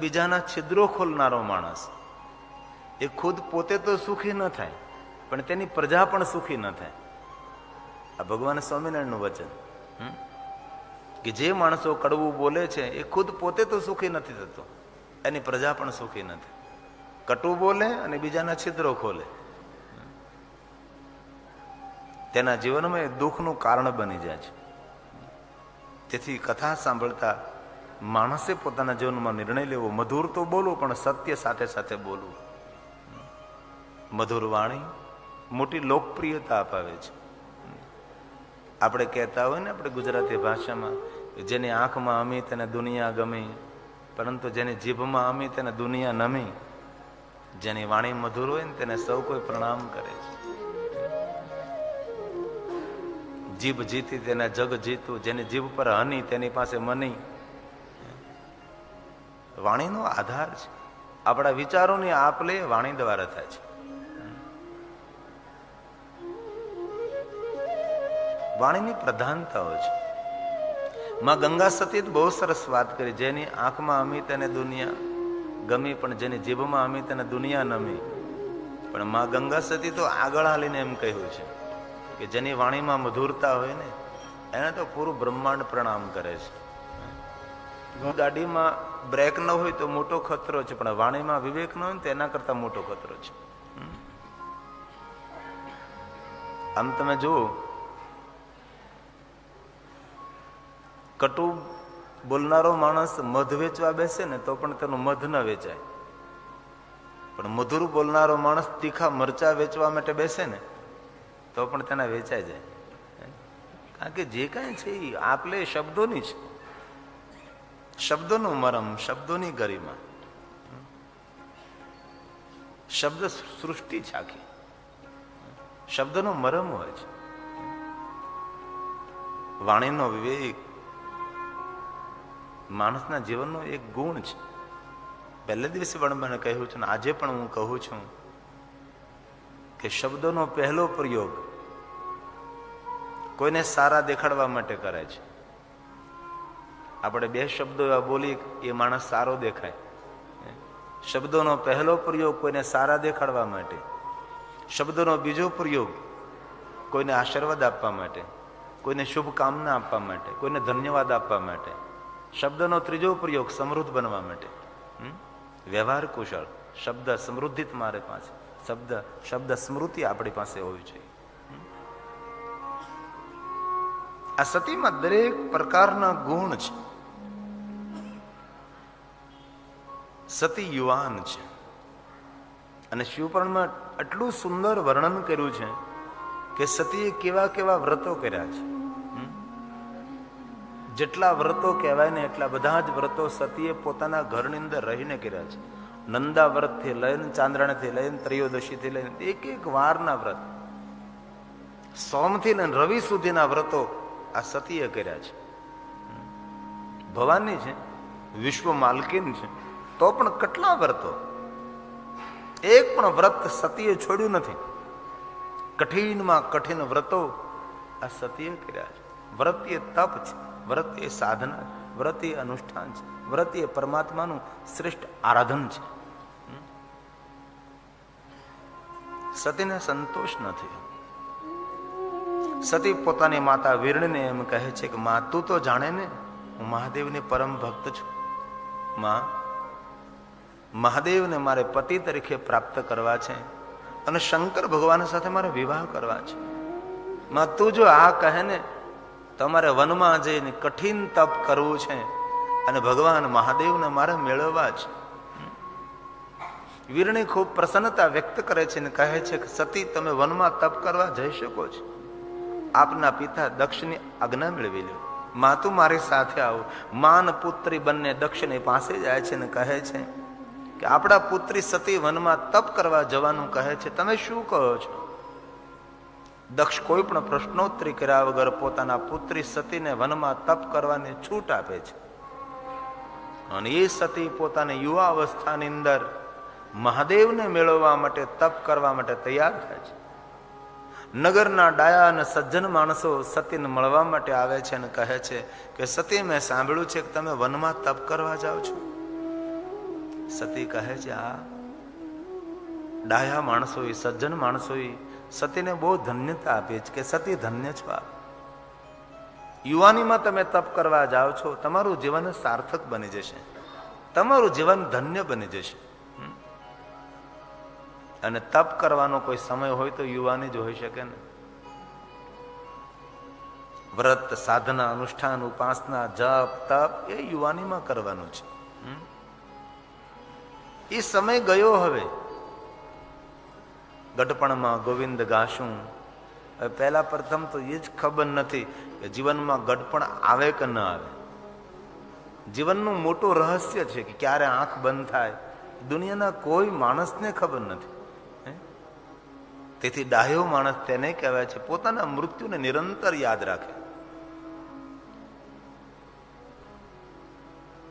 બીજાના છિદ્રો ખોલનારો માણસ એ ખુદ પોતે તો સુખી ન થાય, પણ તેની પ્રજા પણ સુખી ન થાય. આ ભગવાન સ્વામિનારાયણનું વચન. કે જે માણસો કડવું બોલે છે એ ખુદ પોતે તો સુખી નથી થતો, એની પ્રજા પણ સુખી નથી. કટુ બોલે અને બીજાના છિદ્રો ખોલે, તેના જીવનમાં એ દુઃખનું કારણ બની જાય છે. તેથી કથા સાંભળતા માણસે પોતાના જીવનમાં નિર્ણય લેવો, મધુર તો બોલવું પણ સત્ય સાથે સાથે બોલવું. મધુર વાણી મોટી લોકપ્રિયતા અપાવે છે. આપણે કહેતા હોય ને, આપણે ગુજરાતી ભાષામાં, જેની આંખમાં અમી તેને દુનિયા ગમી, પરંતુ જેની જીભમાં અમી તેને દુનિયા નમી. જેની વાણી મધુર હોય ને તેને સૌ કોઈ પ્રણામ કરે છે. જીભ જીતી તેને જગ જીતું, જેની જીભ પર હની તેની પાસે મની. વાણીનો આધાર છે. આપણા વિચારોની આપ-લે વાણી દ્વારા થાય છે. વાણીની પ્રધાનતાઓ છે. માં ગંગા સતી બહુ સરસ વાત કરી, જેની આંખમાં અમી તેને દુનિયા ગમી, પણ જેની જીભમાં અમી તેને દુનિયા નમી. પણ માં ગંગા સતી તો આગળ હાલીને એમ કહ્યું છે કે જેની વાણીમાં મધુરતા હોય ને એને તો પૂરું બ્રહ્માંડ પ્રણામ કરે છે. ગાડીમાં બ્રેક ન હોય તો મોટો ખતરો છે, પણ વાણીમાં વિવેક ન હોય તો એના કરતા મોટો ખતરો છે. આમ તમે જુઓ, કટુ બોલનારો માણસ મધ વેચવા બેસે ને તો પણ તેનું મધ ન વેચાય, પણ મધુર બોલનારો માણસ તીખા મરચા વેચવા માટે બેસે ને તો પણ તેના વેચાઈ જાય. કારણ કે જે કાંઈ છે એ આપલે શબ્દોની છે. શબ્દોનું મરમ, શબ્દોની ગરિમા. શબ્દ સૃષ્ટિ છે આખી, શબ્દનો મરમ હોય છે. વાણીનો વિવેક માણસના જીવનનો એક ગુણ છે. પહેલે દિવસે પણ મને કહ્યું છે ને આજે પણ હું કહું છું કે શબ્દોનો પહેલો પ્રયોગ કોઈને સારા દેખાડવા માટે કરે છે. આપણે બે શબ્દો એવા બોલી એ માણસ સારો દેખાય. શબ્દોનો પહેલો પ્રયોગ કોઈને સારા દેખાડવા માટે, શબ્દોનો બીજો પ્રયોગ કોઈને આશીર્વાદ આપવા માટે, કોઈને શુભકામના આપવા માટે, કોઈને ધન્યવાદ આપવા માટે, શબ્દનો ત્રીજો પ્રયોગ સમૃદ્ધ બનવા માટે. વ્યવહાર કુશળ, શબ્દ સમૃદ્ધિ તમારી પાસે, શબ્દ સ્મૃતિ આપણી પાસે હોવી જોઈએ. આ સતીમાં દરેક પ્રકારના ગુણ છે. સતી યુવાન છે અને શિવપુરાણમાં આટલું સુંદર વર્ણન કર્યું છે કે સતીએ કેવા કેવા વ્રતો કર્યા છે. જેટલા વ્રતો કહેવાય ને એટલા બધા જ વ્રતો સતીએ પોતાના ઘરની અંદર રહીને કર્યા છે. નંદા વ્રતથી લઈને, ચાંદ્રાયણથી લઈને, ત્રયોદશીથી લઈને એક એક વારના વ્રત, સોમથી લઈને રવિ સુધીના વ્રતો આ સતીએ કર્યા છે. ભવાની છે, વિશ્વ માલકીન છે, તો પણ કેટલા વ્રતો, એક પણ વ્રત સતીએ છોડ્યું નથી. કઠિનમાં કઠિન વ્રતો આ સતીએ કર્યા છે. વ્રત એ તપ છે, વ્રત એ સાધના, વ્રત એ અનુષ્ઠાન છે, વ્રત એ પરમાત્માનું શ્રેષ્ઠ આરાધન છે. સતીને સંતોષ નથી. સતી પોતાની માતા વીરણીને એમ કહે છે કે માં તું તો જાણે ને હું મહાદેવની પરમ ભક્ત છું. માં, મહાદેવને મારે પતિ તરીકે પ્રાપ્ત કરવા છે અને શંકર ભગવાન સાથે મારે વિવાહ કરવા છે. માં તું જો આ કહે ને તમારે વનમાં જઈને કઠિન તપ કરવું છે અને ભગવાન મહાદેવને મારે મેળવવા છે. વીરણી ખૂબ પ્રસન્નતા વ્યક્ત કરે છે અને કહે છે કે સતી તમે વનમાં તપ કરવા જઈ શકો છો. આપના પિતા દક્ષની આજ્ઞા મેળવી લો. માં તું મારી સાથે આવો. માન પુત્રી બંને દક્ષની પાસે જાય છે અને કહે છે કે આપણા પુત્રી સતી વનમાં તપ કરવા જવાનું કહે છે, તમે શું કહો છો? દક્ષ કોઈ પણ પ્રશ્નોત્તરી કર્યા વગર પોતાના પુત્રી સતીને વનમાં તપ કરવાની છૂટ આપે છે. અને એ સતી પોતાની યુવા અવસ્થાની અંદર મહાદેવને મેળવવા માટે તપ કરવા માટે તૈયાર થાય છે. નગરના ડાયા અને સજ્જન માણસો સતીને મળવા માટે આવે છે અને કહે છે કે સતી મેં સાંભળ્યું છે કે તમે વનમાં તપ કરવા જાઓ છો. સતી કહે છે આ ડાયા માણસો, સજ્જન માણસો સતીને બહુ ધન્યતા આપી છે કે સતી ધન્ય છો આપ. યુવાનીમાં તમે તપ કરવા જાઓ છો, તમારું જીવન સાર્થક બની જશે, તમારું જીવન ધન્ય બની જશે. અને તપ કરવાનો કોઈ સમય હોય તો યુવાની જ હોઈ શકે ને. વ્રત, સાધના, અનુષ્ઠાન, ઉપાસના, જપ, તપ એ યુવાનીમાં કરવાનું છે. એ સમય ગયો. હવે ગઢપણમાં ગોવિંદ ગાશું. પહેલા પ્રથમ તો એ જ ખબર નથી કે જીવનમાં ગઢપણ આવે કે ન આવે. જીવનનું મોટું રહસ્ય છે કે ક્યારે આંખ બંધ થાય દુનિયાના કોઈ માણસને ખબર નથી. તેથી ડાહ્યો માણસ તેને કહેવાય છે પોતાના મૃત્યુને નિરંતર યાદ રાખે,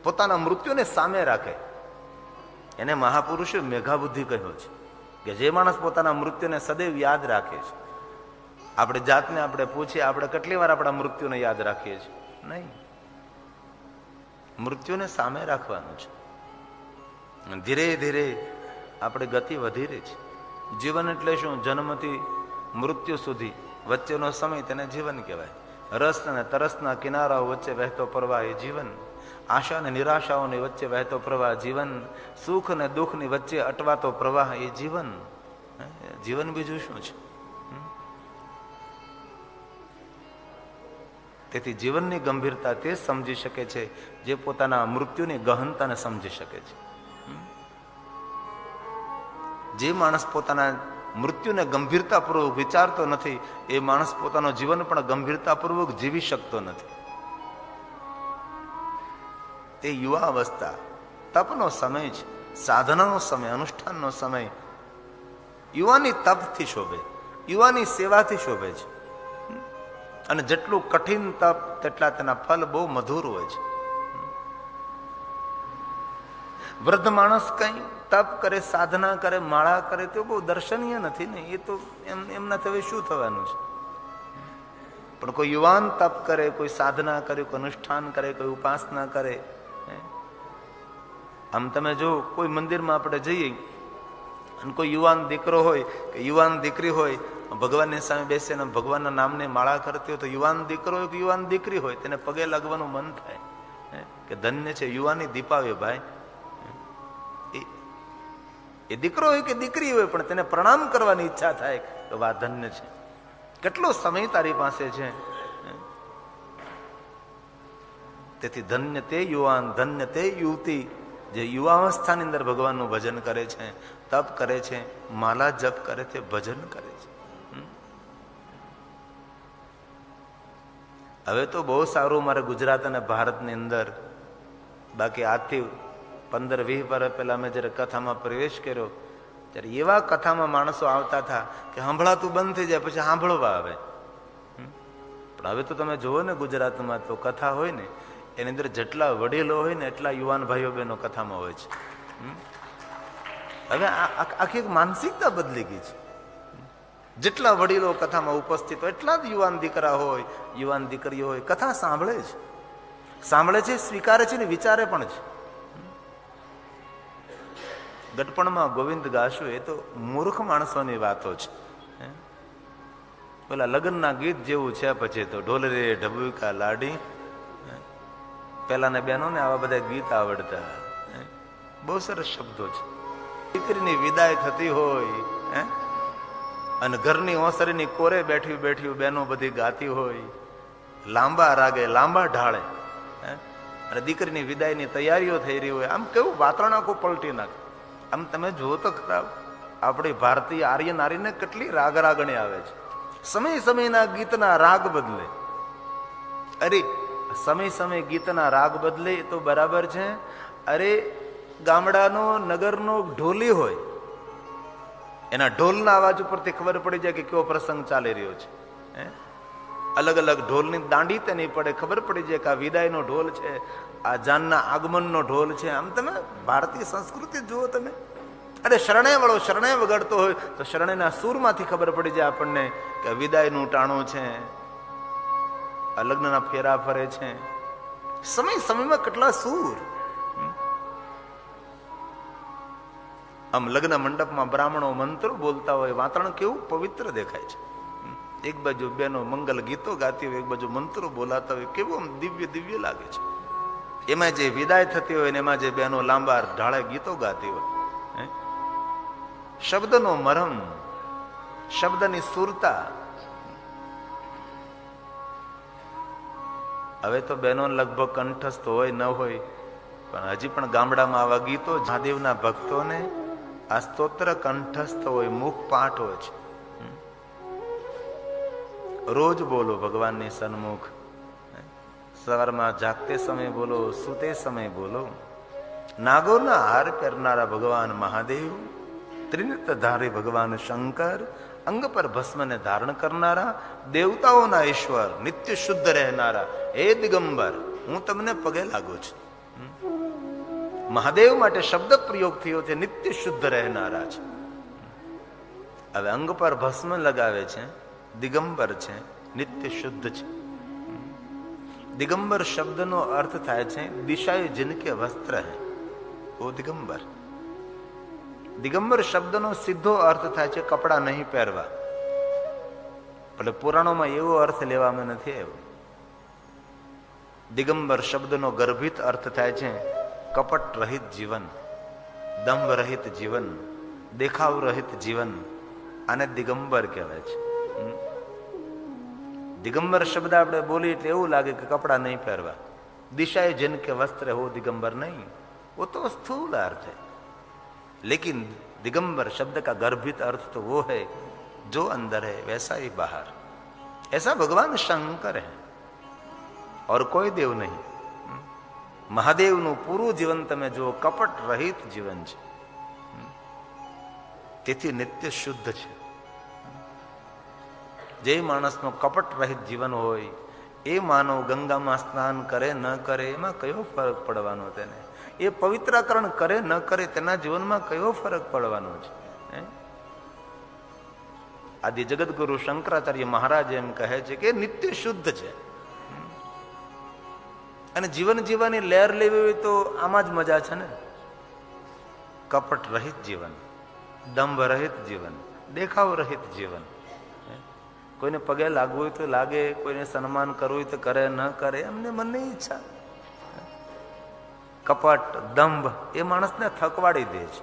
પોતાના મૃત્યુને સામે રાખે. એને મહાપુરુષે મેઘાબુદ્ધિ કહ્યો છે કે જે માણસ પોતાના મૃત્યુને સદૈવ યાદ રાખે છે. આપણે જાતને આપણે પૂછીએ, આપણે કેટલી વાર આપણા મૃત્યુને યાદ રાખીએ છીએ? નહીં. મૃત્યુને સામે રાખવાનું છે. ધીરે ધીરે આપણે ગતિ વધી રહી છે. જીવન એટલે શું? જન્મથી મૃત્યુ સુધી વચ્ચેનો સમય તેને જીવન કહેવાય. રસ અને તરસના કિનારાઓ વચ્ચે વહેતો પ્રવાહ એ જીવન. આશા અને નિરાશાઓની વચ્ચે વહેતો પ્રવાહ જીવન. સુખ અને દુઃખની વચ્ચે અટવાતો પ્રવાહ એ જીવન. જીવન બીજું શું છે? તેથી જીવનની ગંભીરતા તે સમજી શકે છે જે પોતાના મૃત્યુની ગહનતાને સમજી શકે છે. જે માણસ પોતાના મૃત્યુને ગંભીરતાપૂર્વક વિચારતો નથી એ માણસ પોતાનો જીવન પણ ગંભીરતાપૂર્વક જીવી શકતો નથી. તે યુવા અવસ્થા તપનો સમય છે, સાધનાનો સમય, અનુષ્ઠાનનો સમય. યુવાની તપથી શોભે, યુવાની સેવાથી શોભે છે. અને જેટલું કઠિન તપ તેટલા તેના ફલ બહુ મધુર હોય છે. વૃદ્ધ માણસ કઈ તપ કરે, સાધના કરે, માળા કરે તો બહુ દર્શનીય નથી ને. એ તો એમનાથી હવે શું થવાનું છે? પણ કોઈ યુવાન તપ કરે, કોઈ સાધના કરે, કોઈ અનુષ્ઠાન કરે, કોઈ ઉપાસના કરે. આમ તમે જો કોઈ મંદિરમાં આપણે જઈએ અને કોઈ યુવાન દીકરો હોય કે યુવાન દીકરી હોય ભગવાનની સામે બેસીને ભગવાનના નામને માળા કરતી હોય તો યુવાન દીકરો હોય કે યુવાન દીકરી હોય તેને પગે લાગવાનું મન થાય કે ધન્ય છે યુવાની દીપાવે ભાઈ. એ દીકરો હોય કે દીકરી હોય પણ તેને પ્રણામ કરવાની ઈચ્છા થાય કે વાહ ધન્ય છે, કેટલો સમય તારી પાસે છે. તેથી ધન્ય તે યુવાન, ધન્ય તે યુવતી જે યુવાવસ્થાની અંદર ભગવાનનું ભજન કરે છે, તપ કરે છે, માલા જપ કરે છે, ભજન કરે છે. હવે તો બહુ સારું મારે ગુજરાત અને ભારતની અંદર. બાકી આજથી 15-20 વર્ષ પહેલા મેં જયારે કથામાં પ્રવેશ કર્યો ત્યારે એવા કથામાં માણસો આવતા હતા કે સાંભળાતું બંધ થઈ જાય પછી સાંભળવા આવે. પણ હવે તો તમે જુઓ ને ગુજરાતમાં તો કથા હોય ને એની અંદર જેટલા વડીલો હોય ને એટલા યુવાન ભાઈઓ બહેનો કથામાં હોય છે. હવે આખી એક માનસિકતા બદલી ગઈ છે. જેટલા વડીલો કથામાં ઉપસ્થિત હોય એટલા જ યુવાન દીકરા હોય, યુવાન દીકરીઓ હોય કથા સાંભળે છે, સાંભળે છે, સ્વીકારે છે ને વિચારે પણ છે. ગઢપણમાં ગોવિંદ ગાશું એ તો મૂર્ખ માણસોની વાતો છે. પેલા લગ્નના ગીત જેવું છે. પછી તો ઢોલ રે ઢબુકા લાડી. પેલાના બહેનોને આવા બધા ગીત આવડતા. બહુ સરસ શબ્દો છે. દીકરીની વિદાય થતી હોય અને ઘરની ઓસરીની કોરે બેઠી બેઠી બહેનો બધી ગાતી હોય, લાંબા રાગે લાંબા ઢાળે અને દીકરીની વિદાયની તૈયારીઓ થઈ રહી હોય. આમ કેવું વાતાવરણ આખું પલટી નાખે. આમ તમે જુઓ તો ખરાબ આપણી ભારતીય આર્ય નારીને કેટલી રાગ રાગણી આવે છે. સમય સમયના ગીતના રાગ બદલે. અરે સમય સમય ગીતના રાગ બદલે એ તો બરાબર છે. અરે ગામડાનો નગરનો ઢોલી હોય એના ઢોલના અવાજ ઉપરથી ખબર પડી જાય કે કેવો પ્રસંગ ચાલી રહ્યો છે. અલગ અલગ ઢોલની દાંડી તે નહીં પડે, ખબર પડી જાય કે આ વિદાયનો ઢોલ છે, આ જાનના આગમનનો ઢોલ છે. આમ તમે ભારતીય સંસ્કૃતિ જુઓ તમે. અરે શરણાઈ વાળો શરણાઈ વગાડતો હોય તો શરણાઈના સૂરમાંથી ખબર પડી જાય આપણને કે વિદાયનું ટાણું છે, લગ્નના ફેરા ફરે છે. સમય સમયમાં કેટલા સૂર. આમ લગ્ન મંડપમાં બ્રાહ્મણો મંત્રો બોલતા હોય, વાતાવરણ કેવું પવિત્ર દેખાય છે. એક બાજુ બેનો મંગલ ગીતો ગાતી હોય, એક બાજુ મંત્રો બોલાતા હોય, કેવું આમ દિવ્ય દિવ્ય લાગે છે. એમાં જે વિદાય થતી હોય ને એમાં જે બેનો લાંબા ઢાળે ગીતો ગાતી હોય, શબ્દનો મરમ, શબ્દની સુરતા. હવે તો બહેનો લગભગ કંઠસ્થ હોય ન હોય, પણ હજી પણ ગામડામાં આવા ગીતો મહાદેવના ભક્તોને આ સ્તોત્ર કંઠસ્થ હોય, મુખ પાઠ હોય છે. રોજ બોલો ભગવાનની સન્મુખ. સવારમાં જાગતે સમય બોલો, સૂતે સમય બોલો. નાગોના હાર પહેરનારા ભગવાન મહાદેવ, ત્રિનેત્રધારી ભગવાન શંકર, અંગ પર ભસ્મને ધારણ કરનારા, દેવતાઓના ઈશ્વર, નિત્ય શુદ્ધ રહેનારા હે દિગંબર, હું તમને પગે લાગુ છું. મહાદેવ માટે શબ્દ પ્રયોગ થયો છે, નિત્ય શુદ્ધ રહેનારા છે. હવે અંગ પર ભસ્મ લગાવે છે, દિગંબર છે, નિત્ય શુદ્ધ છે. દિગંબર શબ્દનો અર્થ થાય છે દિશાએ જિનકે વસ્ત્ર હૈ, ઓ દિગંબર. દિગંબર શબ્દનો સીધો અર્થ થાય છે કપડા નહીં પહેરવા, એટલે પુરાણોમાં એવો અર્થ લેવામાં નથી આવ્યો. દિગંબર શબ્દનો ગર્ભિત અર્થ થાય છે કપટ રહિત જીવન, દંભ રહિત જીવન, દેખાવ રહિત જીવન. આને દિગંબર કહેવાય છે. દિગંબર શબ્દ આપણે બોલીએ એટલે એવું લાગે કે કપડા નહીં પહેરવા. દિશાએ જિનકે વસ્ત્ર હો दिगंबर नहीं, वो तो स्थूल अर्थ है, लेकिन दिगंबर शब्द का गर्भित अर्थ तो वो है जो अंदर है वैसा ही बाहर. ऐसा भगवान शंकर है और कोई देव नहीं. મહાદેવનું પૂરું જીવન તમે જુઓ, કપટ રહિત જીવન છે, તેથી નિત્ય શુદ્ધ છે. જે માણસનો કપટ રહિત જીવન હોય એ માનવ ગંગામાં સ્નાન કરે ન કરે એમાં કયો ફરક પડવાનો તેને? એ પવિત્રાકરણ કરે ન કરે તેના જીવનમાં કયો ફરક પડવાનો છે? આદિ જગતગુરુ શંકરાચાર્ય મહારાજ એમ કહે છે કે નિત્ય શુદ્ધ છે. અને જીવન જીવવાની લહેર લેવી હોય તો આમાં જ મજા છે ને. કપટ રહિત જીવન, દંભ રહિત જીવન, દેખાવ રહિત જીવન. કોઈને પગે લાગવું હોય તો લાગે, કોઈને સન્માન કરવું હોય તો કરે, ન કરે એમને મનની ઈચ્છા. કપટ દંભ એ માણસને થકવાડી દે છે.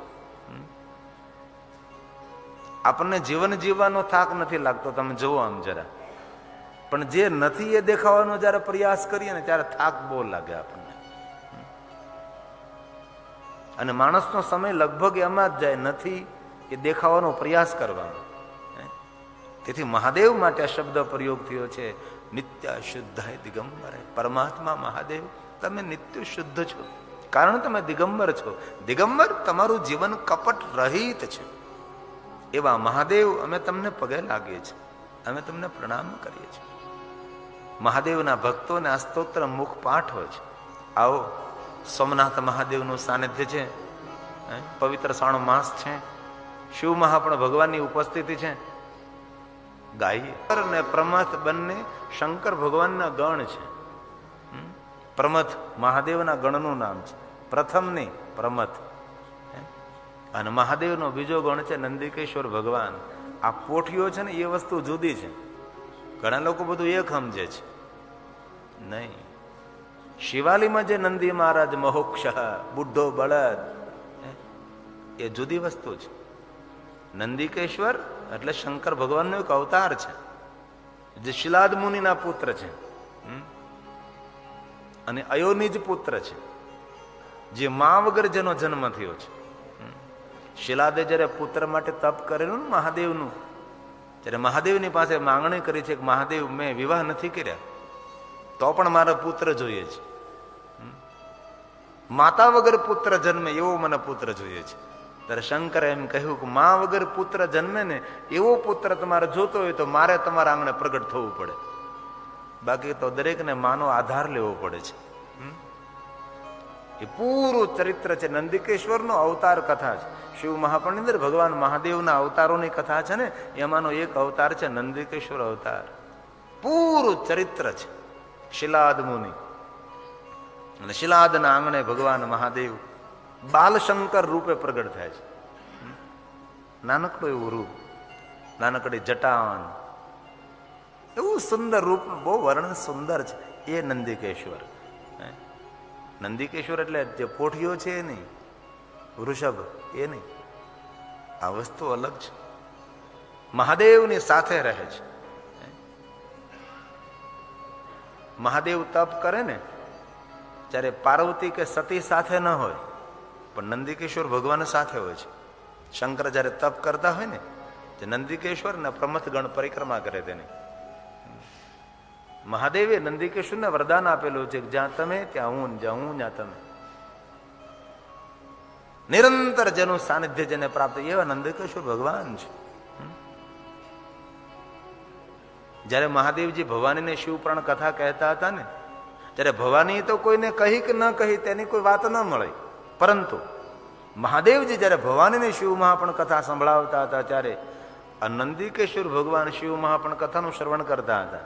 આપણને જીવન જીવવાનો થાક નથી લાગતો, તમે જુઓ આમ જરા. પણ જે નથી એ દેખાવાનો જયારે પ્રયાસ કરીએ ને ત્યારે થાક બહુ લાગે આપણને. અને માણસનો સમય લગભગ એમાં જ જાય, નથી એ દેખાવાનો પ્રયાસ કરવાનો. તેથી મહાદેવ માટે આ શબ્દ પ્રયોગ થયો છે, નિત્ય શુદ્ધ દિગંબર. પરમાત્મા મહાદેવ તમે નિત્ય શુદ્ધ છો, કારણ તમે દિગંબર છો. દિગંબર તમારું જીવન કપટ રહિત છે. એવા મહાદેવ અમે તમને પગે લાગીએ છીએ, અમે તમને પ્રણામ કરીએ છીએ. મહાદેવના ભક્તોને આ સ્તોત્ર મુખ પાઠ હોય છે. આવો, સોમનાથ મહાદેવનું સાનિધ્ય છે, પવિત્ર 3 માસ છે, શિવ મહાપણ ભગવાનની ઉપસ્થિતિ છે. ગાઈએ. ને પ્રમથ બંને શંકર ભગવાનના ગણ છે. પ્રમથ મહાદેવના ગણનું નામ છે, પ્રથમ નહીં પ્રમથ. અને મહાદેવનો બીજો ગણ છે નંદિકેશ્વર ભગવાન. આ પોઠીઓ છે ને એ વસ્તુ જુદી છે. ઘણા લોકો બધું એક સમજે છે, નહીં. શિવાલીમાં જે નંદી મહારાજ મહોક્ષ બુઢો બળદ એ જુદી વસ્તુ છે. નંદિકેશ્વર એટલે શંકર ભગવાનનો એક અવતાર છે, જે શિલાદ મુનિના પુત્ર છે અને અયોનિજ પુત્ર છે, જે મા વગર જેનો જન્મ થયો છે. શિલાદે જયારે પુત્ર માટે તપ કરેલું ને મહાદેવનું, ત્યારે મહાદેવની પાસે માંગણી કરી છે કે મહાદેવ મેં વિવાહ નથી કર્યા તો પણ મારા પુત્ર જોઈએ છે. માતા વગર પુત્ર જન્મે એવો મને પુત્ર જોઈએ છે. ત્યારે શંકરે એમ કહ્યું કે મા વગર પુત્ર જન્મે ને એવો પુત્ર તમારે જોતો હોય તો મારે તમારા આંગણે પ્રગટ થવું પડે, બાકી તો દરેકને માનો આધાર લેવો પડે છે. એ પૂરું ચરિત્ર છે. નંદિકેશ્વરનો અવતાર કથા છે. શિવ મહાપુરાણની અંદર ભગવાન મહાદેવના અવતારોની કથા છે ને, એમાંનો એક અવતાર છે નંદિકેશ્વર અવતાર. પૂરું ચરિત્ર છે શિલાદ મુનિ. અને શિલાદના આંગણે ભગવાન મહાદેવ બાલશંકર રૂપે પ્રગટ થાય છે. નાનકડું એવું રૂપ, નાનકડી જટાન, એવું સુંદર રૂપ, બહુ વર્ણન સુંદર છે. એ નંદિકેશ્વર. નંદિકેશ્વર એટલે જે પોઠીઓ છે એ નહીં, વૃષભ એ નહીં, આ વસ્તુ અલગ છે. મહાદેવની સાથે રહે છે. મહાદેવ તપ કરે ને ત્યારે પાર્વતી કે સતી સાથે ન હોય, પણ નંદિકેશ્વર ભગવાન સાથે હોય છે. શંકર જયારે તપ કરતા હોય ને, જે નંદિકેશ્વર ને પ્રમથગણ પરિક્રમા કરે તેને. મહાદેવે નંદિકેશ્વરને વરદાન આપેલું છે કે જ્યાં તમે ત્યાં હું, જ્યાં હું ત્યાં તમે. નિરંતર જેનું સાનિધ્ય જેને પ્રાપ્ત, એવા નંદિકેશ્વર ભગવાન છે. જયારે મહાદેવજી ભવાનીને શિવપુરાણ કથા કહેતા હતા ને, ત્યારે ભવાની તો કોઈને કહી કે ન કહી તેની કોઈ વાત ન મળે, પરંતુ મહાદેવજી જયારે ભવાનીને શિવ મહાપણ કથા સંભળાવતા હતા ત્યારે આ નંદિકેશ્વર ભગવાન શિવ મહાપણ કથાનું શ્રવણ કરતા હતા.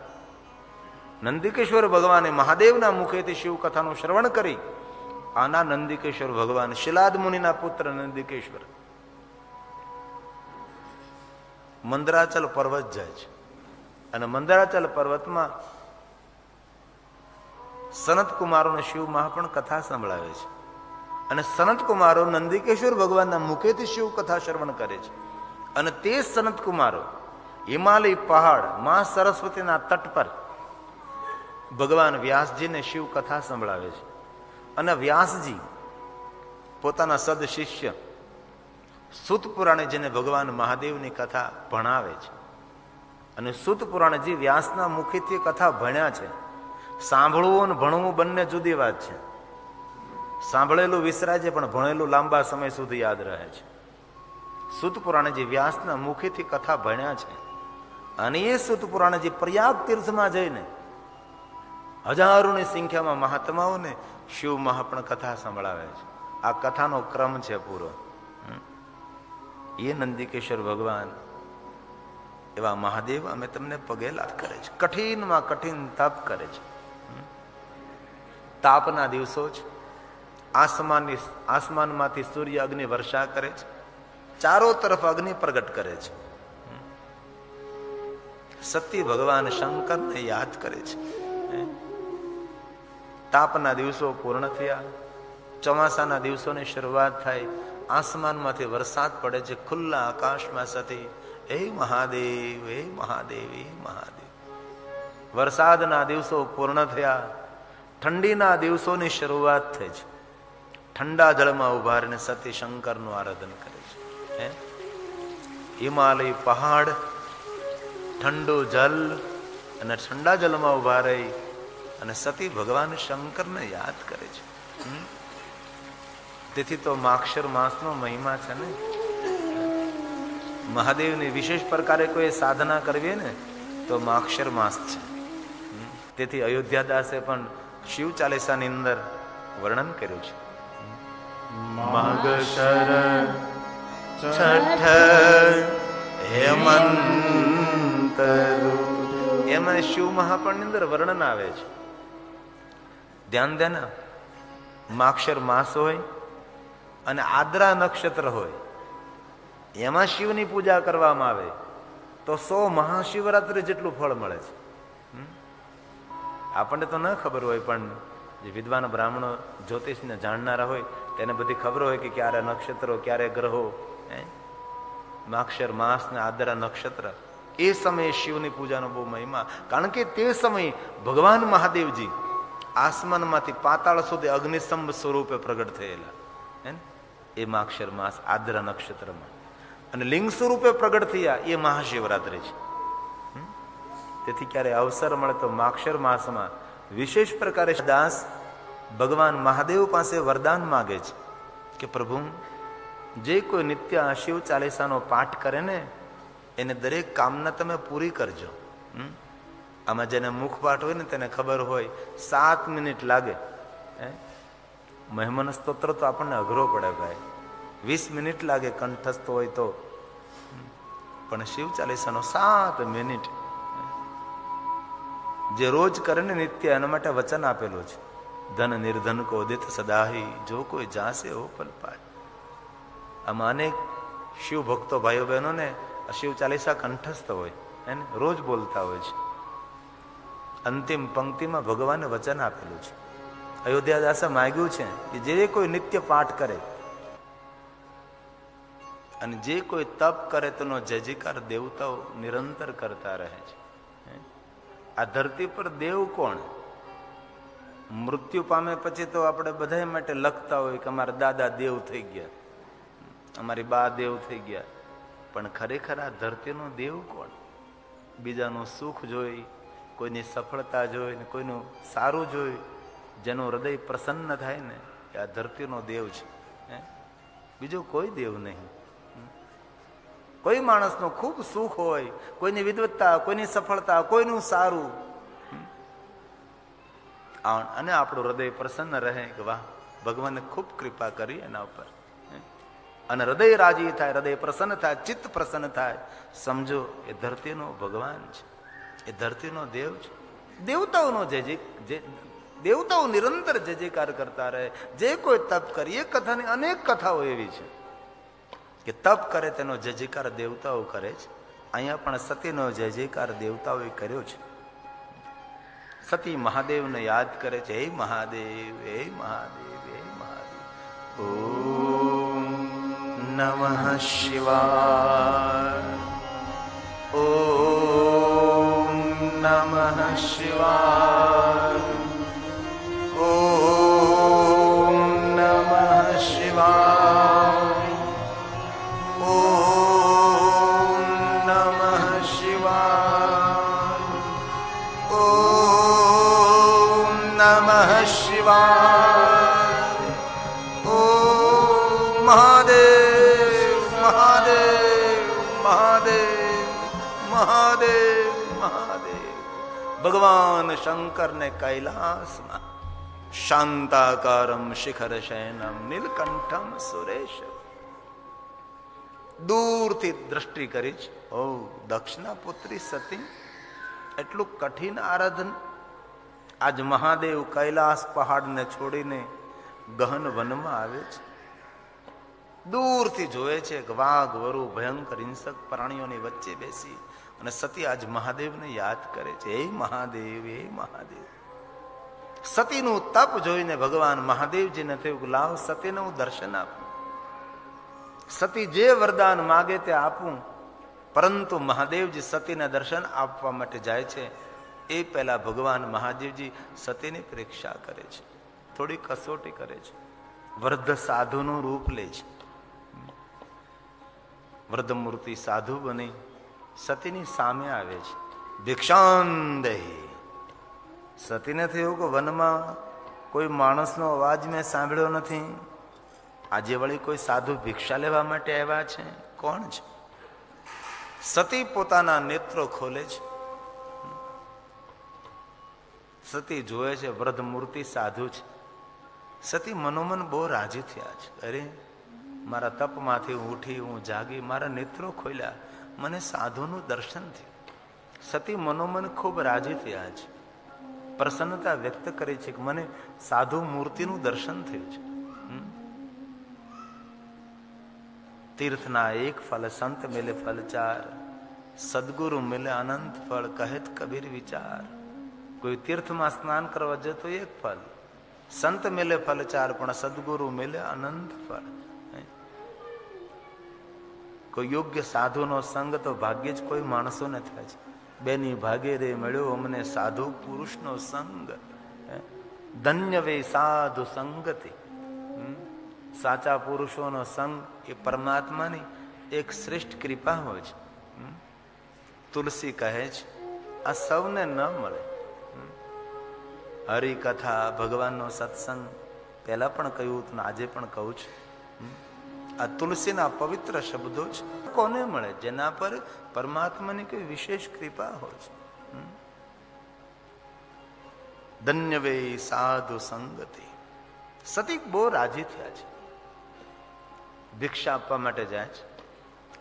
નંદિકેશ્વર ભગવાને મહાદેવના મુખેથી શિવ કથાનું શ્રવણ કરી આના નંદિકેશ્વર ભગવાન શિલાદ મુનિના પુત્ર નંદિકેશ્વર મંદરાચલ પર્વત જાય છે, અને મંદરાચલ પર્વતમાં સનત કુમારોને શિવ મહાપણ કથા સંભળાવે છે, અને સનત કુમારો નંદિકેશ્વર ભગવાનના મુખેથી શિવ કથા શ્રવણ કરે છે. અને તે સનત કુમારો હિમાલય પહાડ માં સરસ્વતીના તટ પર ભગવાન વ્યાસજીને શિવ કથા સંભળાવે છે. અને વ્યાસજી પોતાના સદ શિષ્ય સૂત પુરાણેજીને ભગવાન મહાદેવની કથા ભણાવે છે. અને સૂત પુરાણજી વ્યાસના મુખેથી કથા ભણ્યા છે. સાંભળવું અને ભણવું બંને જુદી વાત છે. સાંભળેલું વિસરાય છે, પણ ભણેલું લાંબા સમય સુધી યાદ રહે છે. સૂત પુરાણજી વ્યાસના મુખેથી કથા ભણ્યા છે. અને એ સૂત પુરાણજી પ્રયાગ તીર્થમાં જઈને હજારોની સંખ્યામાં મહાત્માઓને શિવ મહાપણ કથા સંભળાવે છે. આ કથાનો ક્રમ છે પૂરો. એ નંદિકેશ્વર ભગવાન એવા મહાદેવ અમે તમને પગે લાગ કરે છે. કઠિનમાં કઠિન તપ કરે છે. તાપના દિવસો છે, આસમાનમાંથી સૂર્ય અગ્નિ વર્ષા કરે છે, ચારો તરફ અગ્નિ પ્રગટ કરે છે. સતી ભગવાન શંકરને યાદ કરે છે. તાપના દિવસો પૂર્ણ થયા, ચોમાસાના દિવસોની શરૂઆત થાય, આસમાનમાંથી વરસાદ પડે છે, ખુલ્લા આકાશમાં સતી હે મહાદેવ, હે મહાદેવ, હે મહાદેવ. વરસાદના દિવસો પૂર્ણ થયા, ઠંડીના દિવસોની શરૂઆત થઈ છે. ઠંડા જળમાં ઉભા રહીને સતી શંકરનું આરાધન કરે છે. હિમાલય પહાડ, ઠંડુ જલ, અને ઠંડા જલમાં ઉભા રહી અને સતી ભગવાન શંકરને યાદ કરે છે. તેથી તો માક્ષર માસનો મહિમા છે ને. મહાદેવની વિશેષ પ્રકારે કોઈ સાધના કરવી ને તો માક્ષર માસ છે. તેથી અયોધ્યાદાસે પણ શિવ ચાલીસાની અંદર વર્ણન કર્યું છે. માગશર છઠ હેમંત, એમાં શિવ મહાપણ ની અંદર વર્ણન આવે છે. ધ્યાન દેના, માક્ષર માસ હોય અને આદ્રા નક્ષત્ર હોય, એમાં શિવની પૂજા કરવામાં આવે તો 100 મહાશિવરાત્રિ જેટલું ફળ મળે છે. આપણને તો ન ખબર હોય, પણ જે વિદ્વાન બ્રાહ્મણો જ્યોતિષને જાણનારા હોય તેને બધી ખબર હોય કે ક્યારે નક્ષત્રો, ક્યારે ગ્રહો. માક્ષર માસ ને આદ્રા નક્ષત્ર, એ સમયે શિવની પૂજાનો બહુ મહિમા. કારણ કે તે સમયે ભગવાન મહાદેવજી આસમાનમાંથી પાતાળ સુધી અગ્નિસ્તંભ સ્વરૂપે પ્રગટ થયેલા એ માક્ષર માસ આદ્રા નક્ષત્રમાં, અને લિંગ સ્વરૂપે પ્રગટ થયા એ મહાશિવરાત્રિ છે. તેથી ક્યારે અવસર મળે તો માક્ષર માસમાં વિશેષ પ્રકારે દાસ ભગવાન મહાદેવ પાસે વરદાન માગે છે કે પ્રભુ, જે કોઈ નિત્ય શિવ ચાલીસાનો પાઠ કરે ને એને દરેક કામના તમે પૂરી કરજો. આમાં જેને મુખપાઠ હોય ને તેને ખબર હોય 7 મિનિટ લાગે. મહેમન સ્તોત્ર તો આપણને અઘરો પડે ભાઈ, 20 મિનિટ લાગે કંઠસ્થ હોય તો, પણ શિવ ચાલીસાનો 7 મિનિટ જે રોજ કરે ને નિત્ય, એના માટે વચન આપેલું છે, ધન નિર્ધન કો દિત સદાહી, જો કોઈ જાસે હો પલ પાય. આમાં અનેક શિવ ભક્તો ભાઈઓ બહેનોને શિવ ચાલીસા કંઠસ્થ હોય એને રોજ બોલતા હોય છે. અંતિમ પંક્તિમાં ભગવાને વચન આપેલું છે. અયોધ્યાદાસે માગ્યું છે કે જે કોઈ નિત્ય પાઠ કરે અને જે કોઈ તપ કરે તેનો જય જયકાર દેવતાઓ નિરંતર કરતા રહે છે. આ ધરતી પર દેવ કોણ? મૃત્યુ પામે પછી તો આપણે બધા માટે લખતા હોય કે અમારા દાદા દેવ થઈ ગયા, અમારી બા દેવ થઈ ગયા, પણ ખરેખર આ ધરતીનો દેવ કોણ? બીજાનું સુખ જોઈ, કોઈની સફળતા જોઈ ને કોઈનું સારું જોઈ જેનું હૃદય પ્રસન્ન થાય ને એ આ ધરતીનો દેવ છે. બીજો કોઈ દેવ નહીં. કોઈ માણસનું ખૂબ સુખ હોય, કોઈની વિદવત્તા, કોઈની સફળતા, કોઈનું સારું, અને આપણું હૃદય પ્રસન્ન રહે કે વાહ ભગવાને ખૂબ કૃપા કરી એના ઉપર, અને હૃદય રાજી થાય, હૃદય પ્રસન્ન થાય, ચિત્ત પ્રસન્ન થાય, સમજો એ ધરતીનો ભગવાન છે, એ ધરતીનો દેવ છે. દેવતાઓનો દેવતાઓ નિરંતર જય જયકાર કરતા રહે. જે કોઈ તપ કરે, એ કથાની અનેક કથાઓ એવી છે કે તપ કરે તેનો જય જયકાર દેવતાઓ કરે છે. અહીંયા પણ સતીનો જય જયકાર દેવતાઓએ કર્યો છે. સતી મહાદેવને યાદ કરે છે, હે મહાદેવ, હે મહાદેવ, હે મહાદેવ. ઓમ નમઃ શિવાય, ઓમ નમઃ શિવાય, ઓમ નમઃ શિવાય, ઓમ નમઃ શિવાય, ઓમ નમઃ શિવાય, ઓમ મહાદેવ, મહાદેવ, મહાદેવ, મહાદેવ, મહાદેવ. ભગવાન શંકરને કૈલાસમાં શાંતાકારમ શિખર શયનમ નીલકંઠમ સુરેશ દૂરથી દ્રષ્ટિ કરી છે. ઓ દક્ષના પુત્રી સતી, એટલું કઠિન આરાધન. આજ મહાદેવ કૈલાસ પહાડને છોડીને ગહન વનમાં આવે છે. દૂરથી જોવે છે કે વાઘ, વરુ, ભયંકર હિંસક પ્રાણીઓની વચ્ચે બેસી અને સતી આજ મહાદેવને યાદ કરે છે, હે મહાદેવ, હે મહાદેવ. સતીનું તપ જોઈને ભગવાન મહાદેવજીને થયું કે લાવ સતીને હું દર્શન આપું. સતી જે વરદાન માગે તે આપું. પરંતુ મહાદેવજી સતીને દર્શન આપવા માટે જાય છે એ પહેલા ભગવાન મહાદેવજી સતીની પરીક્ષા કરે છે, થોડી કસોટી કરે છે. વૃદ્ધ સાધુનું રૂપ લે છે. વૃદ્ધ મૂર્તિ સાધુ બની સતીની સામે આવે છે. ભિક્ષાંદેહી. સતીને થયું કે વનમાં કોઈ માણસનો અવાજ મેં સાંભળ્યો નથી, આજે વળી કોઈ સાધુ ભિક્ષા લેવા માટે આવ્યા છે, કોણ છે? સતી પોતાના નેત્રો ખોલે છે. સતી જોવે છે વૃદ્ધ મૂર્તિ સાધુ છે. સતી મનોમન બહુ રાજી થયા છે. અરે મારા તપમાંથી ઉઠી હું જાગી, મારા નેત્રો ખોલ્યા, મને સાધુનું દર્શન થયું. સતી મનોમન ખૂબ રાજી થયા છે. પ્રસન્નતા વ્યક્ત કરી છે કે મને સાધુ મૂર્તિનું દર્શન થયું છે. તીર્થના એક ફલ, સંત મિલે ફલ ચાર, સદગુરુ મિલે અનંત ફળ, કહેત કબીર વિચાર. કોઈ તીર્થમાં સ્નાન કરવા જતો તો એક ફલ, સંત મિલે ફલ ચાર, પણ સદગુરુ મિલે અનંત ફળ. કોઈ યોગ્ય સાધુનો સંગ તો ભાગ્યે જ કોઈ માણસોને થાય છે. બેની ભાગે રે મળ્યો અમને સાધુ પુરુષનો સંગ, ધન્ય વે સાધુ સંગતિ. સાચા પુરુષોનો સંગ એ પરમાત્માની એક શ્રેષ્ઠ કૃપા હોય છે. તુલસી કહે છે આ સૌને ન મળે. હરિકથા, ભગવાનનો સત્સંગ પહેલા પણ કહ્યું હતું, આજે પણ કહું છું. આ તુલસીના પવિત્ર શબ્દો છે. કોને મળે? જેના પર પરમાત્માની કોઈ વિશેષ કૃપા હોય છે. ધન્ય વે સાધુ સંગતિ. સતી બહુ રાજી થયા છે. ભિક્ષા આપવા માટે જાય છે.